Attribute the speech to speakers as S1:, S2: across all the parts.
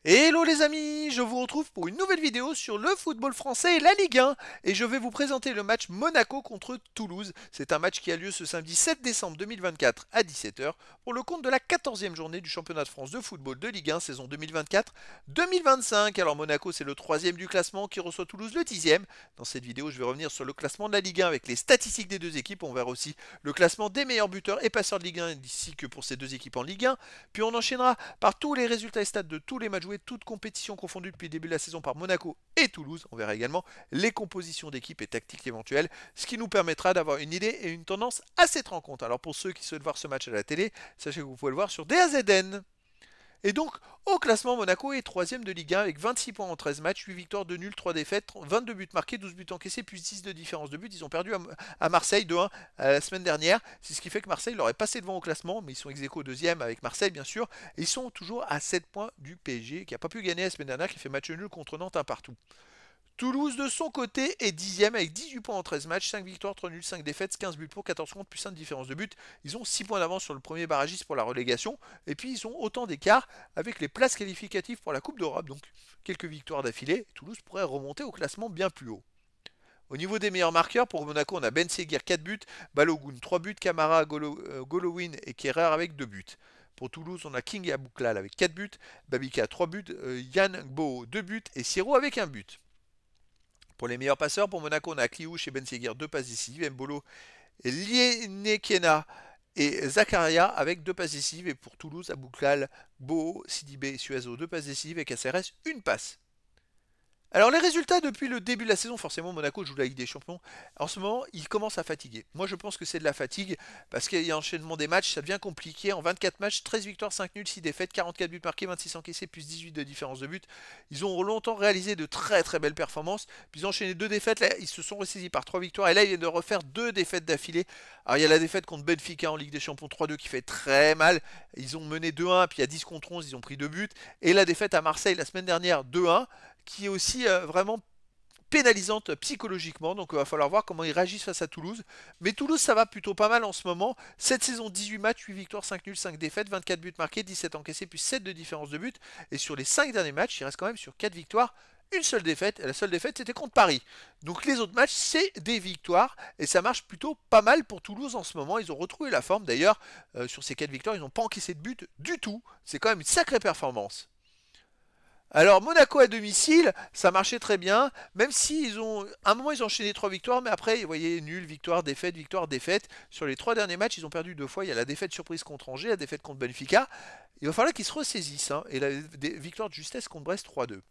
S1: Hello les amis, je vous retrouve pour une nouvelle vidéo sur le football français et la Ligue 1 et je vais vous présenter le match Monaco contre Toulouse. C'est un match qui a lieu ce samedi 7 décembre 2024 à 17h pour le compte de la 14e journée du championnat de France de football de Ligue 1 saison 2024-2025. Alors Monaco c'est le 3e du classement qui reçoit Toulouse le 10e. Dans cette vidéo je vais revenir sur le classement de la Ligue 1 avec les statistiques des deux équipes. On verra aussi le classement des meilleurs buteurs et passeurs de Ligue 1 ainsi que pour ces deux équipes en Ligue 1. Puis on enchaînera par tous les résultats et stats de tous les matchs toutes compétitions confondues depuis le début de la saison par Monaco et Toulouse. On verra également les compositions d'équipes et tactiques éventuelles, ce qui nous permettra d'avoir une idée et une tendance à cette rencontre. Alors pour ceux qui souhaitent voir ce match à la télé, sachez que vous pouvez le voir sur DAZN. Et donc, au classement, Monaco est 3ème de Ligue 1 avec 26 points en 13 matchs, 8 victoires, 2 nuls, 3 défaites, 22 buts marqués, 12 buts encaissés, plus 10 de différence de but. Ils ont perdu à Marseille 2-1 la semaine dernière. C'est ce qui fait que Marseille leur est passé devant au classement, mais ils sont ex-aequo 2e avec Marseille, bien sûr. Et ils sont toujours à 7 points du PSG, qui n'a pas pu gagner la semaine dernière, qui fait match nul contre Nantes un partout. Toulouse de son côté est 10e avec 18 points en 13 matchs, 5 victoires, 3 nuls, 5 défaites, 15 buts pour, 14 contre, plus 1 de différence de but. Ils ont 6 points d'avance sur le premier barragiste pour la relégation. Et puis ils ont autant d'écart avec les places qualificatives pour la Coupe d'Europe. Donc quelques victoires d'affilée. Toulouse pourrait remonter au classement bien plus haut. Au niveau des meilleurs marqueurs, pour Monaco, on a Ben Seguir 4 buts, Balogun 3 buts, Camara, Golovin et Kerrer avec 2 buts. Pour Toulouse, on a King et Abouklal avec 4 buts, Babika 3 buts, Yann Gbo 2 buts et Siro avec 1 but. Pour les meilleurs passeurs, pour Monaco, on a Kliouche et Ben Seguir 2 passes décisives, Mbolo, Lienekena et Zakaria avec 2 passes décisives. Et pour Toulouse, Abouklal, Bo, Sidibé et Suazo 2 passes décisives et KCRS 1 passe. Alors les résultats depuis le début de la saison, forcément Monaco joue la Ligue des Champions. En ce moment, il commence à fatiguer. Moi je pense que c'est de la fatigue parce qu'il y a un enchaînement des matchs, ça devient compliqué. En 24 matchs, 13 victoires, 5 nuls, 6 défaites, 44 buts marqués, 26 encaissés, plus 18 de différence de but. Ils ont longtemps réalisé de très très belles performances. Puis ils ont enchaîné 2 défaites, là ils se sont ressaisis par 3 victoires et là ils viennent de refaire 2 défaites d'affilée. Alors il y a la défaite contre Benfica en Ligue des Champions 3-2 qui fait très mal. Ils ont mené 2-1, puis il y a 10 contre 11, ils ont pris 2 buts. Et la défaite à Marseille la semaine dernière 2-1 qui est aussi vraiment pénalisante psychologiquement, donc il va falloir voir comment ils réagissent face à Toulouse. Mais Toulouse, ça va plutôt pas mal en ce moment. Cette saison, 18 matchs, 8 victoires, 5 nuls, 5 défaites, 24 buts marqués, 17 encaissés, plus 7 de différence de but. Et sur les 5 derniers matchs, il reste quand même sur 4 victoires, une seule défaite. Et la seule défaite, c'était contre Paris. Donc les autres matchs, c'est des victoires. Et ça marche plutôt pas mal pour Toulouse en ce moment. Ils ont retrouvé la forme. D'ailleurs, sur ces 4 victoires, ils n'ont pas encaissé de but du tout. C'est quand même une sacrée performance. Alors Monaco à domicile, ça marchait très bien, même si à un moment ils ont enchaîné 3 victoires, mais après, vous voyez, nul, victoire, défaite, victoire, défaite. Sur les 3 derniers matchs, ils ont perdu 2 fois. Il y a la défaite surprise contre Angers, la défaite contre Benfica. Il va falloir qu'ils se ressaisissent, hein, et la victoire de justesse contre Brest 3-2.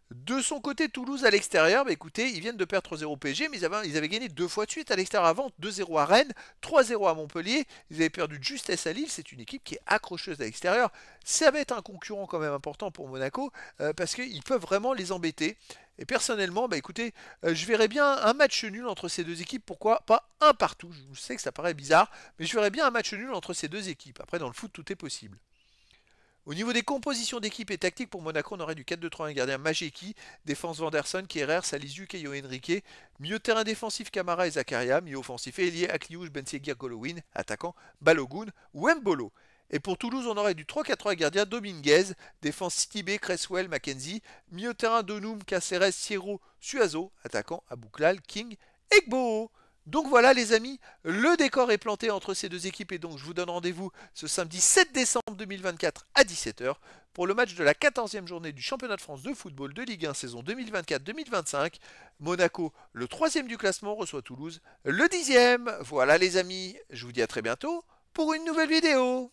S1: De son côté, Toulouse à l'extérieur, bah écoutez, ils viennent de perdre 3-0 PSG, mais ils avaient gagné 2 fois de suite à l'extérieur avant, 2-0 à Rennes, 3-0 à Montpellier, ils avaient perdu de justesse à Lille, c'est une équipe qui est accrocheuse à l'extérieur. Ça va être un concurrent quand même important pour Monaco, parce qu'ils peuvent vraiment les embêter. Et personnellement, bah écoutez, je verrais bien un match nul entre ces deux équipes, pourquoi pas un partout. Je sais que ça paraît bizarre, mais je verrais bien un match nul entre ces deux équipes. Après, dans le foot, tout est possible. Au niveau des compositions d'équipe et tactique, pour Monaco, on aurait du 4-2-3-1 gardien Majeki, défense Vanderson, Kerrer, Salisu, Keio Henrique, milieu de terrain défensif Camara et Zakaria, milieu offensif Elie, Akliouche, Benseguir, Golovin, attaquant Balogun ou Mbolo. Et pour Toulouse, on aurait du 3-4-3 gardien Dominguez, défense Sidibé, Cresswell, Mackenzie, milieu de terrain Donoum, Caceres, Sierro, Suazo, attaquant Abouklal, King, Egbo. Donc voilà les amis, le décor est planté entre ces deux équipes et donc je vous donne rendez-vous ce samedi 7 décembre 2024 à 17h pour le match de la 14e journée du championnat de France de football de Ligue 1 saison 2024-2025. Monaco, le 3e du classement, reçoit Toulouse, le 10e. Voilà les amis, je vous dis à très bientôt pour une nouvelle vidéo.